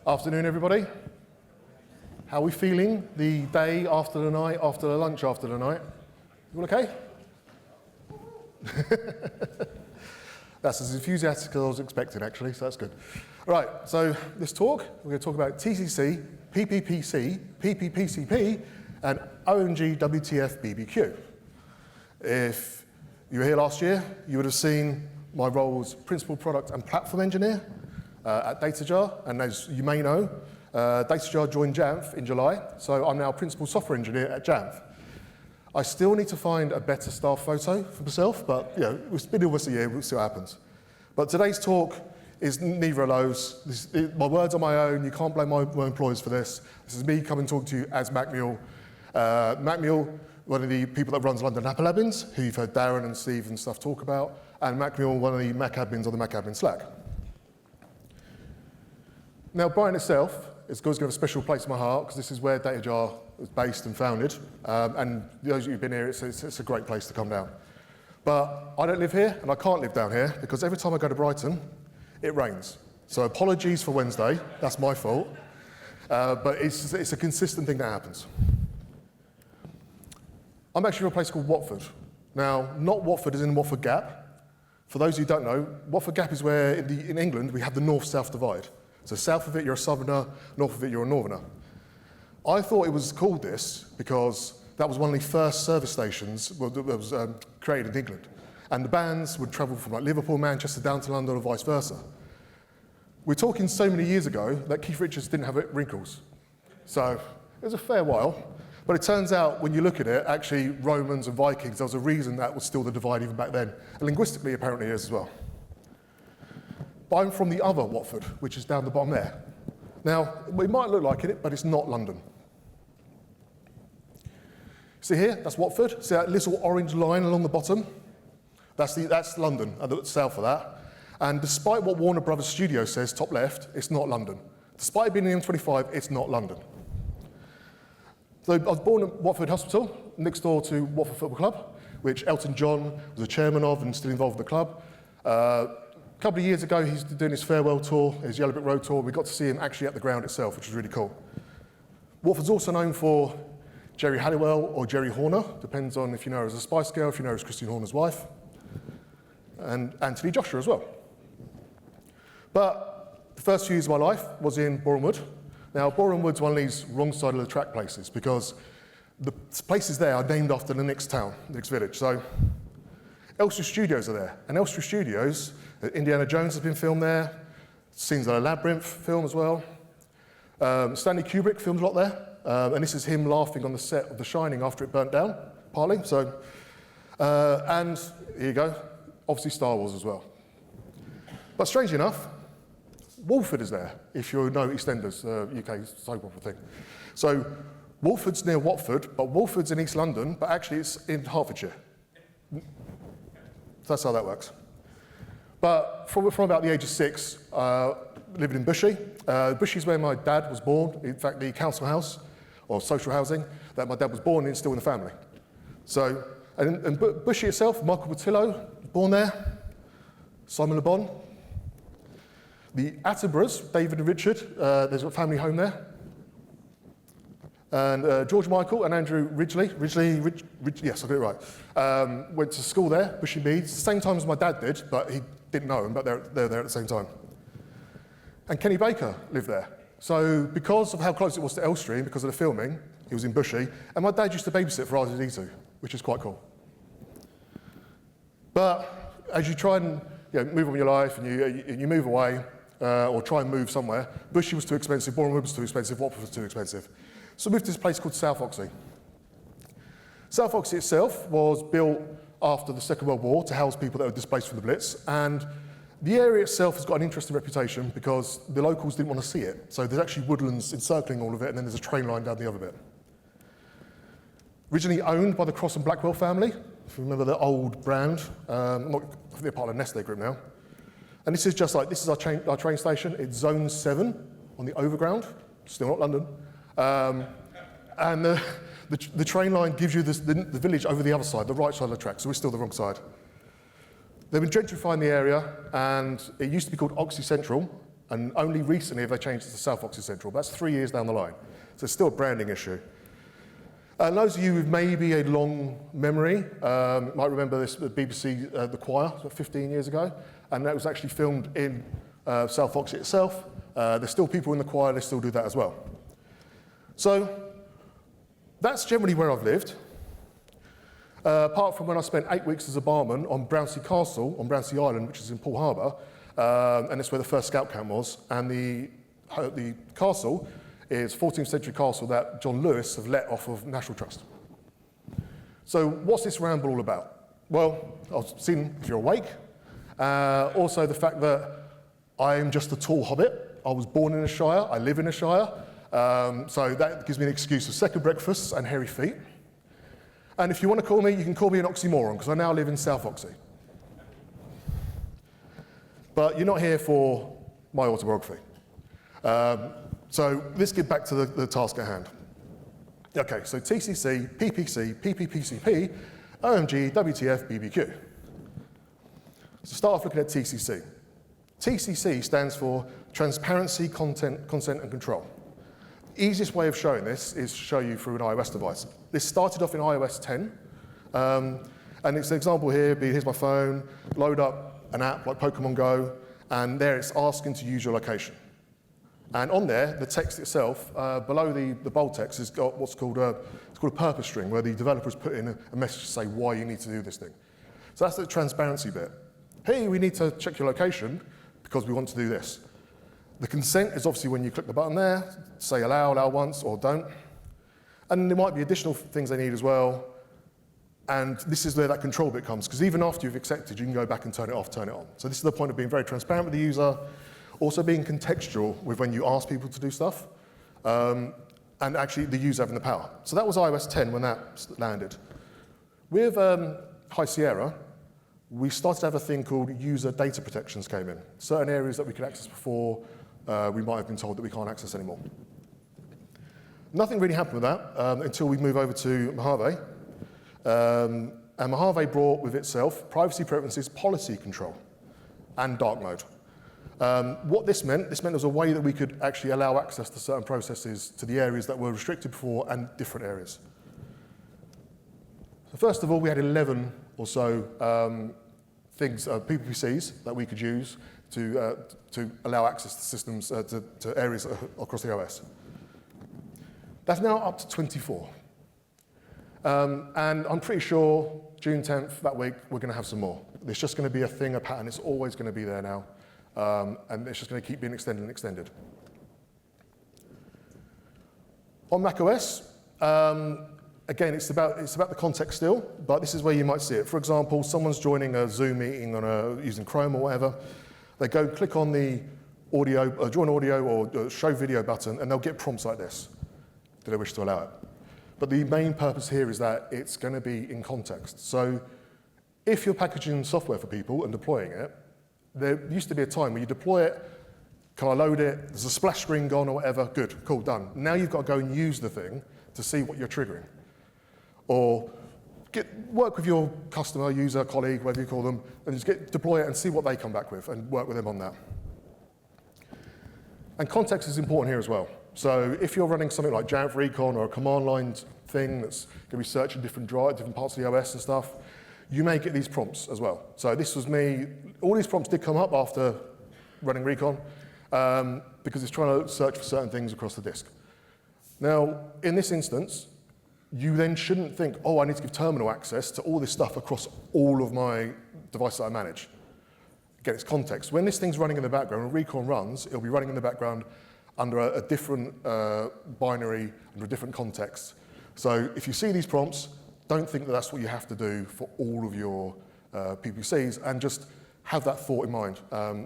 Afternoon, everybody. How are we feeling the day after the night, after the lunch after the night? You all okay? That's as enthusiastic as I was expecting, actually, so that's good. Right, so this talk, we're going to talk about TCC, PPPC, PPPCP, and OMGWTFBBQ. If you were here last year, you would have seen my role as Principal Product and Platform Engineer at DataJar, and as you may know, DataJar joined Jamf in July, so I'm now Principal Software Engineer at Jamf. I still need to find a better staff photo for myself, but you know, it's been almost a year, we'll see what happens. But today's talk is neither of those. My words are my own, you can't blame my employers for this. This is me coming to talk to you as Mac Mule. Mac Mule, one of the people that runs London Apple Admins, who you've heard Darren and Steve and stuff talk about, and Mac Mule, one of the Mac admins on the Mac Admin Slack. Now, Brighton itself is going to have a special place in my heart because this is where DataJar was based and founded. And those of you who've been here, it's a great place to come down. But I don't live here and I can't live down here because every time I go to Brighton, it rains. So apologies for Wednesday, that's my fault. But it's a consistent thing that happens. I'm actually from a place called Watford. Now, not Watford as in Watford Gap. For those who don't know, Watford Gap is where in England we have the north-south divide. So south of it, you're a southerner, north of it, you're a northerner. I thought it was called this because that was one of the first service stations that was created in England. And the bands would travel from like Liverpool, Manchester, down to London, or vice versa. We're talking so many years ago that Keith Richards didn't have wrinkles. So it was a fair while. But it turns out, when you look at it, actually Romans and Vikings, there was a reason that was still the divide even back then. And linguistically, apparently, it is as well. But I'm from the other Watford, which is down the bottom there. Now, it might look like it, but it's not London. See here, that's Watford. See that little orange line along the bottom? That's London, at the south of that. And despite what Warner Brothers Studio says, top left, it's not London. Despite being in the M25, it's not London. So I was born at Watford Hospital, next door to Watford Football Club, which Elton John was the chairman of and still involved with the club. A couple of years ago, he's doing his farewell tour, his Yellow Brick Road tour. We got to see him actually at the ground itself, which was really cool. Watford's also known for Jerry Halliwell or Jerry Horner, depends on if you know her as a Spice Girl, if you know her as Christine Horner's wife, and Anthony Joshua as well. But the first few years of my life was in Borehamwood. Now, Borehamwood's one of these wrong side of the track places because the places there are named after the next town, the next village. So Elstree Studios are there, and Elstree Studios, Indiana Jones has been filmed there, scenes of the Labyrinth film as well. Stanley Kubrick filmed a lot there, and this is him laughing on the set of The Shining after it burnt down, partly. So, and here you go, obviously Star Wars as well. But strangely enough, Walford is there, if you know EastEnders, UK soap opera thing. So Walford's near Watford, but Walford's in East London, but actually it's in Hertfordshire. That's how that works. But from about the age of 6, living in Bushey. Bushey is where my dad was born. In fact, the council house, or social housing, that my dad was born in is still in the family. So, and Bushey itself, Michael Botillo, born there. Simon Le Bon. The Attenboroughs, David and Richard, there's a family home there. And George Michael and Andrew Ridgely, yes, I got it right, went to school there, Bushey Meads, same time as my dad did, but he didn't know him, but they're there at the same time. And Kenny Baker lived there. So because of how close it was to Elstree, because of the filming, he was in Bushey, and my dad used to babysit for R2D2, which is quite cool. But as you try and move on with your life, and you move away, or try and move somewhere, Bushey was too expensive, Borehamwood was too expensive, Watford was too expensive. So we moved to this place called South Oxley. South Oxley itself was built after the Second World War to house people that were displaced from the Blitz, and the area itself has got an interesting reputation because the locals didn't want to see it. So there's actually woodlands encircling all of it, and then there's a train line down the other bit. Originally owned by the Cross and Blackwell family, if you remember the old brand. I think they're part of the Nestle group now. And this is just like, this is our train station. It's Zone 7 on the Overground, still not London. And the train line gives you the village over the other side, the right side of the track, so we're still the wrong side. They've been gentrifying the area, and it used to be called Oxley Central, and only recently have they changed it to South Oxy Central. That's 3 years down the line. So it's still a branding issue. And those of you with maybe a long memory might remember this, the BBC, The Choir, 15 years ago, and that was actually filmed in South Oxy itself. There's still people in the choir, they still do that as well. So that's generally where I've lived. Apart from when I spent 8 weeks as a barman on Brownsea Castle, on Brownsea Island, which is in Port Harbour, and it's where the first scout camp was, and the castle is 14th century castle that John Lewis have let off of National Trust. So what's this ramble all about? Well, I've seen if you're awake. Also the fact that I am just a tall hobbit. I was born in a shire, I live in a shire, so that gives me an excuse of second breakfasts and hairy feet. And if you want to call me, you can call me an oxymoron, because I now live in South Oxy. But you're not here for my autobiography. So let's get back to the task at hand. Okay, so TCC, PPC, PPPCP, OMGWTFBBQ. So start off looking at TCC. TCC stands for Transparency, Consent and Control. The easiest way of showing this is to show you through an iOS device. This started off in iOS 10, and it's an example here, here's my phone, load up an app like Pokemon Go, and there it's asking to use your location. And on there, the text itself, below the bold text, has got what's called a purpose string, where the developers put in a message to say why you need to do this thing. So that's the transparency bit. Hey, we need to check your location because we want to do this. The consent is obviously when you click the button there, say allow once or don't. And there might be additional things they need as well. And this is where that control bit comes, because even after you've accepted, you can go back and turn it off, turn it on. So this is the point of being very transparent with the user, also being contextual with when you ask people to do stuff, and actually the user having the power. So that was iOS 10 when that landed. With High Sierra, we started to have a thing called user data protections came in. Certain areas that we could access before, we might have been told that we can't access anymore. Nothing really happened with that until we move over to Mojave. And Mojave brought with itself privacy preferences, policy control, and dark mode. What this meant there was a way that we could actually allow access to certain processes to the areas that were restricted before and different areas. So first of all, we had 11 or so things, PPPCs, that we could use to allow access to systems, to areas across the OS. That's now up to 24. And I'm pretty sure June 10th, that week, we're going to have some more. There's just going to be a thing, a pattern. It's always going to be there now. And it's just going to keep being extended and extended. On macOS, again, it's about the context still, but this is where you might see it. For example, someone's joining a Zoom meeting using Chrome or whatever. They go click on the audio, join audio or show video button, and they'll get prompts like this. Do they wish to allow it? But the main purpose here is that it's going to be in context. So if you're packaging software for people and deploying it, there used to be a time where you deploy it, can I load it, there's a splash screen gone or whatever, good, cool, done. Now you've got to go and use the thing to see what you're triggering. Or work with your customer, user, colleague, whatever you call them, and just deploy it and see what they come back with and work with them on that. And context is important here as well. So if you're running something like Jamf Recon or a command line thing that's going to be searching different parts of the OS and stuff, you may get these prompts as well. So this was me. All these prompts did come up after running Recon because it's trying to search for certain things across the disk. Now, in this instance, you then shouldn't think, oh, I need to give terminal access to all this stuff across all of my devices that I manage. Again, it's context. When this thing's running in the background, when Recon runs, it'll be running in the background under a different binary, under a different context. So if you see these prompts, don't think that that's what you have to do for all of your PPCs, and just have that thought in mind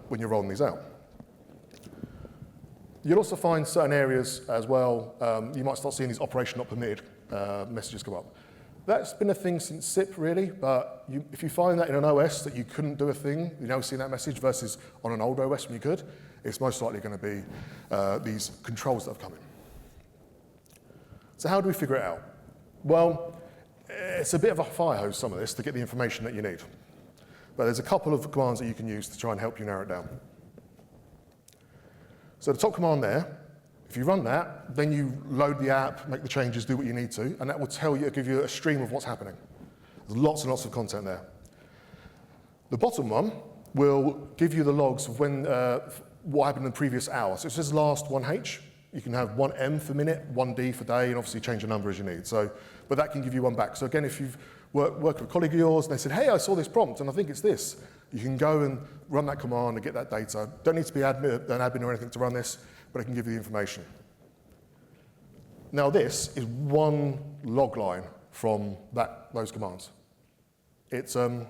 when you're rolling these out. You'll also find certain areas as well, you might start seeing these operation not permitted messages come up. That's been a thing since SIP, really, but if you find that in an OS that you couldn't do a thing, you now see that message versus on an old OS when you could, it's most likely going to be these controls that have come in. So how do we figure it out? Well, it's a bit of a fire hose, some of this, to get the information that you need. But there's a couple of commands that you can use to try and help you narrow it down. So the top command there, if you run that, then you load the app, make the changes, do what you need to, and that will tell you, give you a stream of what's happening. There's lots and lots of content there. The bottom one will give you the logs of when, what happened in the previous hour. So it says last 1H. You can have 1M for minute, 1D for day, and obviously change the number as you need. So, but that can give you one back. So again, if you've worked with a colleague of yours and they said, hey, I saw this prompt and I think it's this, you can go and run that command and get that data. Don't need to be an admin or anything to run this, but it can give you the information. Now this is one log line from those commands. It's a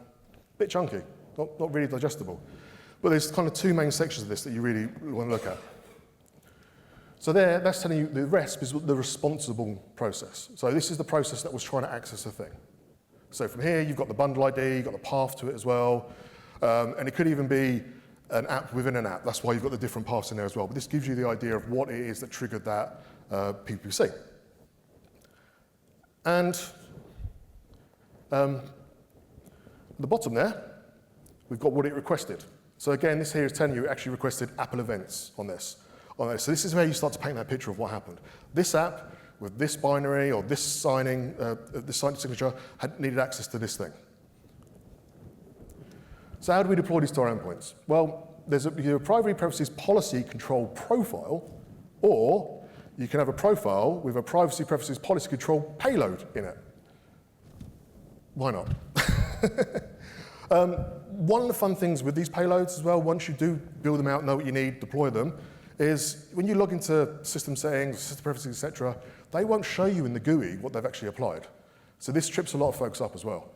bit chunky, not really digestible. But there's kind of two main sections of this that you really want to look at. So there, that's telling you the RESP is the responsible process. So this is the process that was trying to access a thing. So from here, you've got the bundle ID, you've got the path to it as well, and it could even be an app within an app. That's why you've got the different paths in there as well. But this gives you the idea of what it is that triggered that PPPC. And the bottom there, we've got what it requested. So again, this here is telling you it actually requested Apple events on this. So this is where you start to paint that picture of what happened. This app with this binary or this signing, this signed signature needed access to this thing. So how do we deploy these to our endpoints? Well, there's a privacy preferences policy control profile, or you can have a profile with a privacy preferences policy control payload in it. Why not? One of the fun things with these payloads as well, once you do build them out, know what you need, deploy them, is when you log into system settings, system preferences, etc., they won't show you in the GUI what they've actually applied. So this trips a lot of folks up as well.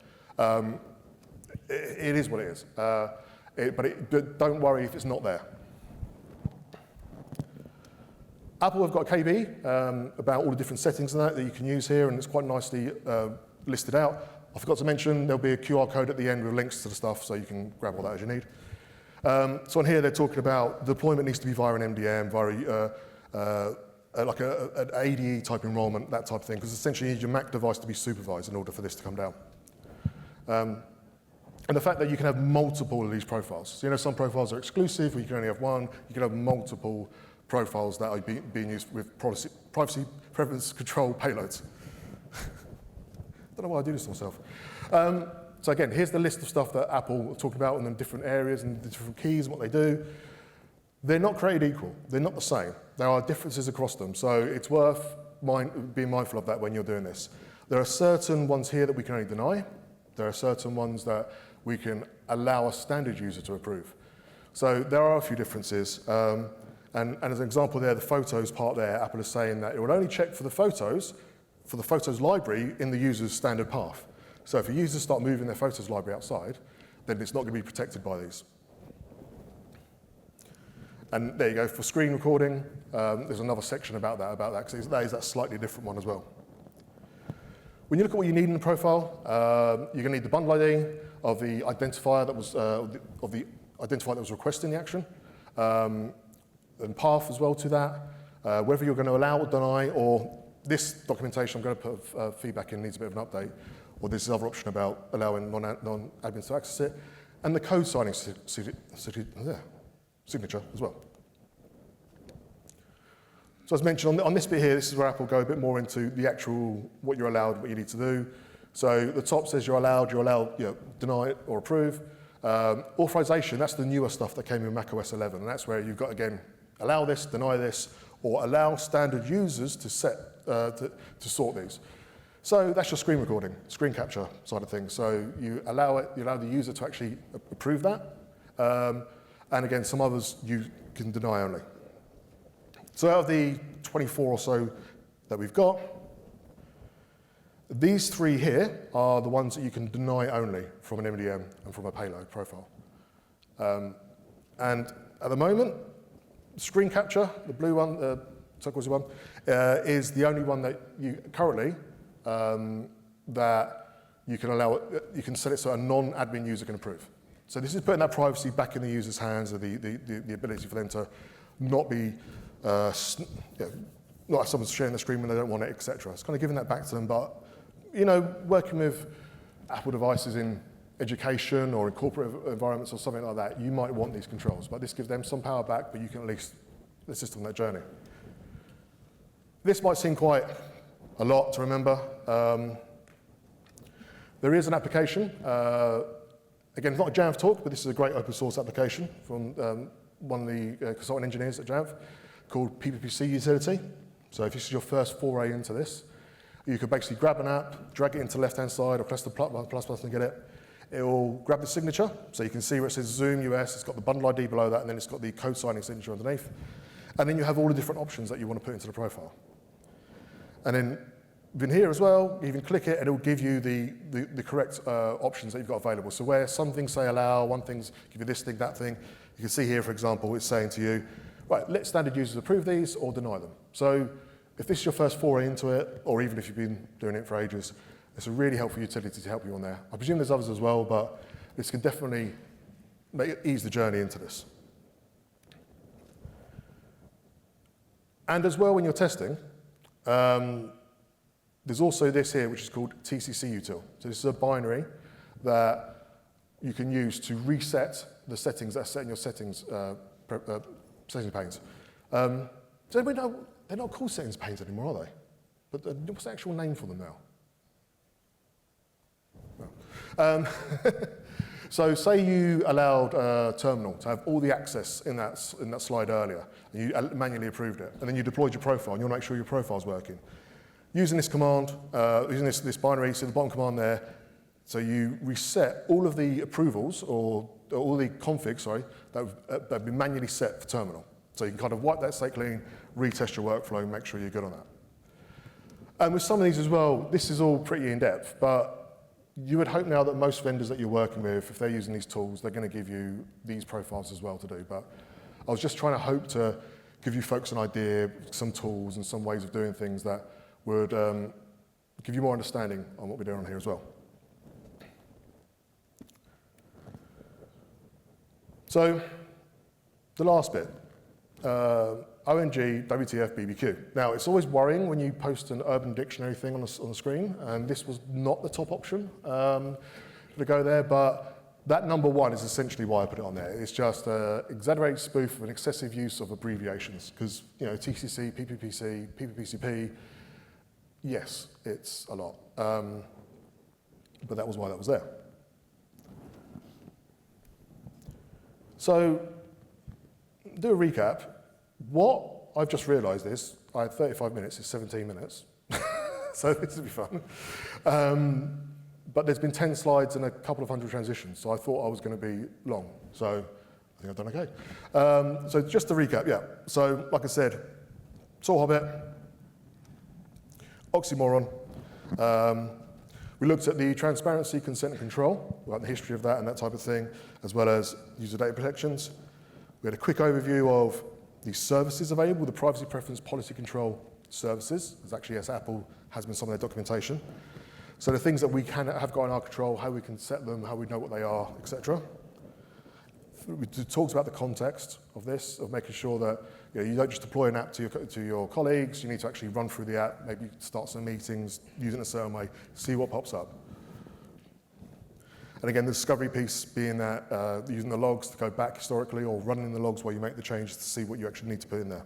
It is what it is, but don't worry if it's not there. Apple have got a KB about all the different settings and that you can use here, and it's quite nicely listed out. I forgot to mention there'll be a QR code at the end with links to the stuff, so you can grab all that as you need. So on here they're talking about deployment needs to be via an MDM, via like an ADE type enrollment, that type of thing, because essentially you need your Mac device to be supervised in order for this to come down. And the fact that you can have multiple of these profiles. So, you know, some profiles are exclusive, or you can only have one. You can have multiple profiles that are being used with privacy preference control payloads. Don't know why I do this to myself. So again, here's the list of stuff that Apple are talking about in the different areas and the different keys and what they do. They're not created equal. They're not the same. There are differences across them. So it's worth being mindful of that when you're doing this. There are certain ones here that we can only deny. There are certain ones that we can allow a standard user to approve. So there are a few differences. And as an example there, the photos part there, Apple is saying that it will only check for the photos library in the user's standard path. So if a user start moving their photos library outside, then it's not going to be protected by these. And there you go, for screen recording, there's another section about that, because that is that slightly different one as well. When you look at what you need in the profile, you're going to need the bundle ID of the identifier that was requesting the action, and path as well to that, whether you're going to allow or deny, or this documentation I'm going to put feedback in needs a bit of an update, or this other option about allowing non-admins to access it, and the code signing signature as well. So as mentioned, on this bit here, this is where Apple go a bit more into the actual, what you're allowed, what you need to do. So the top says you're allowed, deny it or approve. Authorization, that's the newer stuff that came in macOS 11, and that's where you've got, again, allow this, deny this, or allow standard users to sort these. So that's your screen recording, screen capture side of things. So you allow the user to actually approve that. And again, some others you can deny only. So out of the 24 or so that we've got, these three here are the ones that you can deny only from an MDM and from a payload profile. And at the moment, screen capture, the blue one, the turquoise one, is the only one that you currently that you can allow. You can set it so a non-admin user can approve. So this is putting that privacy back in the user's hands, or the ability for them to not be not if someone's sharing the screen when they don't want it, etc. It's kind of giving that back to them. But working with Apple devices in education or in corporate environments or something like that, you might want these controls. But this gives them some power back, but you can at least assist on that journey. This might seem quite a lot to remember. There is an application. Again, it's not a Jamf talk, but this is a great open source application from one of the consultant engineers at Jamf called PPPC utility. So if this is your first foray into this, you could basically grab an app, drag it into the left-hand side, or press the plus button and get it. It will grab the signature, so you can see where it says Zoom US, it's got the bundle ID below that, and then it's got the code signing signature underneath. And then you have all the different options that you want to put into the profile. And then within here as well, you can click it and it will give you the correct options that you've got available. So where some things say allow, one thing's give you this thing, that thing, you can see here, for example, it's saying to you, right, let standard users approve these or deny them. So if this is your first foray into it, or even if you've been doing it for ages, it's a really helpful utility to help you on there. I presume there's others as well, but this can definitely ease the journey into this. And as well, when you're testing, there's also this here, which is called TCC util. So this is a binary that you can use to reset the settings that are set in your settings panes. Does anybody know, they're not called settings panes anymore, are they? But what's the actual name for them now? No. So say you allowed Terminal to have all the access in that slide earlier, and you manually approved it, and then you deployed your profile, and you want to make sure your profile's working. Using this command, using this binary, so the bottom command there, so you reset all of the approvals, or all the configs, sorry, that have been manually set for Terminal. So you can kind of wipe that state clean, retest your workflow, and make sure you're good on that. And with some of these as well, this is all pretty in-depth, but you would hope now that most vendors that you're working with, if they're using these tools, they're going to give you these profiles as well to do. But I was just trying to hope to give you folks an idea, some tools and some ways of doing things that would give you more understanding on what we're doing on here as well. So the last bit, OMGWTFBBQ. Now, it's always worrying when you post an Urban Dictionary thing on the screen, and this was not the top option to go there, but that number one is essentially why I put it on there. It's just an exaggerated spoof of an excessive use of abbreviations, because, you know, TCC, PPPC, PPPCP, yes, it's a lot, but that was why that was there. So, do a recap. What I've just realised is, I had 35 minutes, it's 17 minutes, so this will be fun. But there's been 10 slides and a couple of hundred transitions, so I thought I was going to be long, so I think I've done okay. So just to recap, yeah. So, like I said, Soul Hobbit, oxymoron. We looked at the transparency, consent and control, like the history of that and that type of thing, as well as user data protections. We had a quick overview of the services available, the privacy preference policy control services. It's actually, yes, Apple has been some of their documentation. So the things that we have got in our control, how we can set them, how we know what they are, etc. We talked about the context of this, of making sure that you don't just deploy an app to your colleagues, you need to actually run through the app, maybe start some meetings, use it in a certain way, see what pops up. And again, the discovery piece being that using the logs to go back historically, or running the logs while you make the changes to see what you actually need to put in there.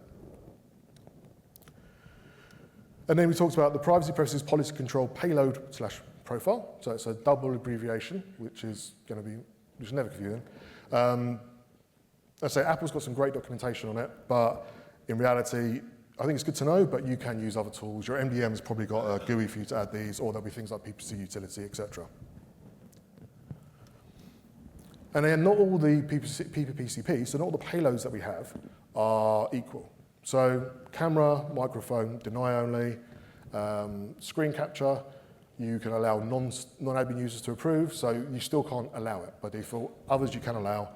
And then we talked about the privacy preferences policy control payload/profile. So it's a double abbreviation, which is never confusing. I say Apple's got some great documentation on it, but in reality, I think it's good to know, but you can use other tools. Your MDM's probably got a GUI for you to add these, or there'll be things like PPC utility, etc. And then not all the PPPCP, so not all the payloads that we have are equal. So camera, microphone, deny only, screen capture, you can allow non-admin users to approve, so you still can't allow it by default. Others you can allow.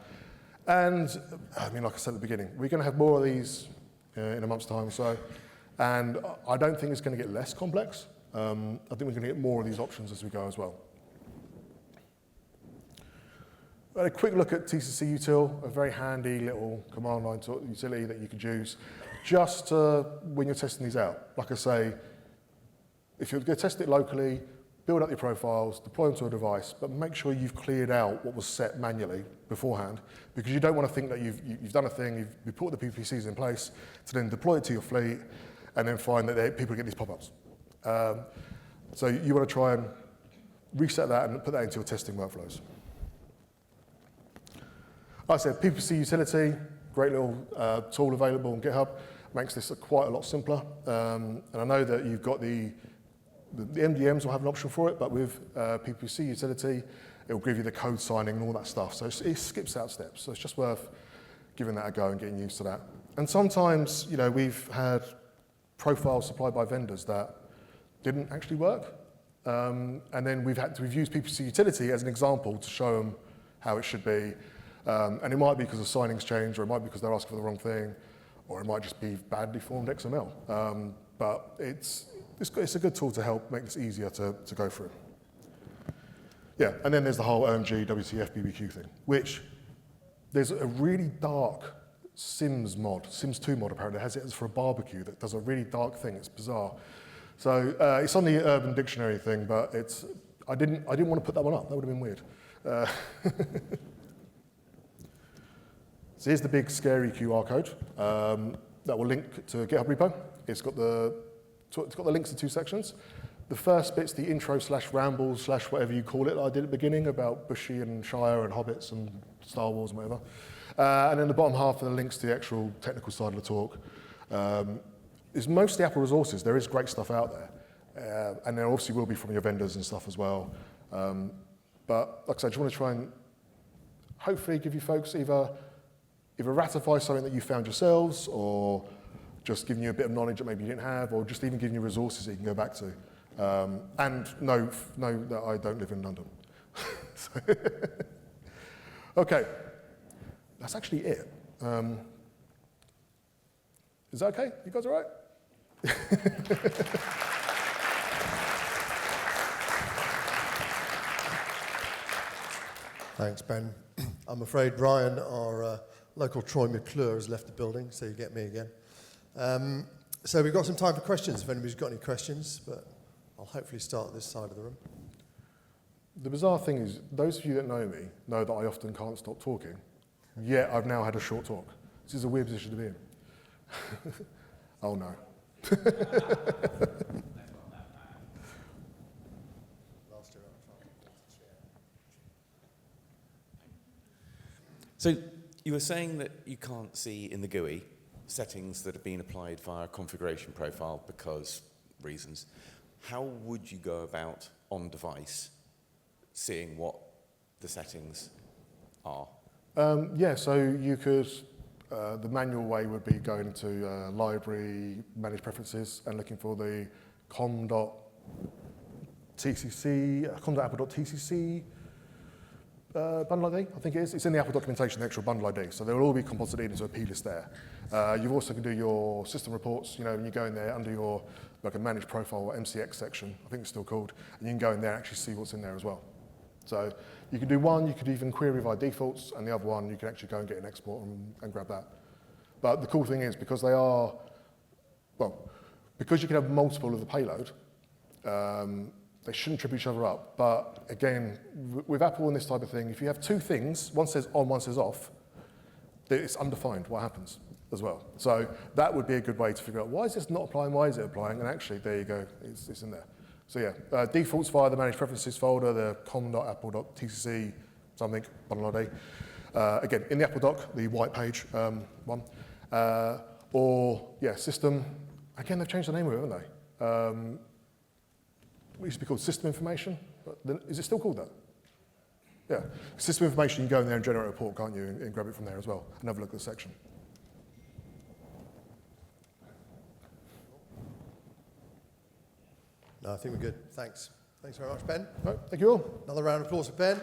And, I mean, like I said at the beginning, we're going to have more of these in a month's time or so, and I don't think it's going to get less complex. I think we're going to get more of these options as we go as well. A quick look at TCC util, a very handy little command line utility that you could use just when you're testing these out. Like I say, if you're going to test it locally, build up your profiles, deploy them to a device, but make sure you've cleared out what was set manually beforehand, because you don't want to think that you've done a thing, you've put the PPPCs in place to then deploy it to your fleet and then find that people get these pop-ups. So you want to try and reset that and put that into your testing workflows. Like I said, PPPC utility, great little tool available on GitHub, makes this quite a lot simpler. And I know that you've got the MDMs will have an option for it, but with PPPC utility, it will give you the code signing and all that stuff. So it skips out steps. So it's just worth giving that a go and getting used to that. And sometimes, you know, we've had profiles supplied by vendors that didn't actually work. And then we've used PPPC utility as an example to show them how it should be. And it might be because the signings changed, or it might be because they're asking for the wrong thing, or it might just be badly formed XML. But it's a good tool to help make this easier to go through. Yeah, and then there's the whole OMGWTFBBQ thing, which there's a really dark Sims 2 mod apparently that has it as for a barbecue that does a really dark thing. It's bizarre. So it's on the Urban Dictionary thing, but I didn't want to put that one up. That would have been weird. So here's the big scary QR code that will link to a GitHub repo. It's got the links to 2 sections. The first bit's the intro/rambles/ whatever you call it that I did at the beginning about Bushy and Shire and Hobbits and Star Wars and whatever. And then the bottom half are the links to the actual technical side of the talk. It's mostly Apple resources. There is great stuff out there. And there obviously will be from your vendors and stuff as well. But like I said, I just want to try and hopefully give you folks either ratify something that you found yourselves, or just giving you a bit of knowledge that maybe you didn't have, or just even giving you resources that you can go back to. And know that I don't live in London. Okay, that's actually it. Is that okay? You guys all right? Thanks, Ben. I'm afraid Ryan, our local Troy McClure, has left the building, so you get me again. So we've got some time for questions, if anybody's got any questions, but I'll hopefully start this side of the room. The bizarre thing is, those of you that know me know that I often can't stop talking, yet I've now had a short talk. This is a weird position to be in. Oh no. So you were saying that you can't see in the GUI settings that have been applied via a configuration profile because reasons. How would you go about on device seeing what the settings are? Yeah, so you could, the manual way would be going to library, manage preferences, and looking for the com.tcc, com.apple.tcc bundle ID, I think it is. It's in the Apple documentation, the actual bundle ID. So they will all be composited into a plist there. You also can do your system reports, you know, when you go in there under your like a managed profile or MCX section, I think it's still called, and you can go in there and actually see what's in there as well. So you can do one, you could even query via defaults, and the other one, you can actually go and get an export and grab that. But the cool thing is, because they are, well, because you can have multiple of the payload, they shouldn't trip each other up. But again, with Apple and this type of thing, if you have 2 things, one says on, one says off, it's undefined what happens as well. So that would be a good way to figure out, why is this not applying, why is it applying? And actually, there you go, it's in there. So yeah, defaults via the managed preferences folder, the com.apple.tcc something, bundle ID. Again, in the Apple doc, the white page one. Or, yeah, system. Again, they've changed the name of it, haven't they? It used to be called system information. But is it still called that? Yeah. System information, you can go in there and generate a report, can't you, and grab it from there as well, and have a look at the section. No, I think we're good. Thanks. Thanks very much, Ben. Right, thank you all. Another round of applause for Ben.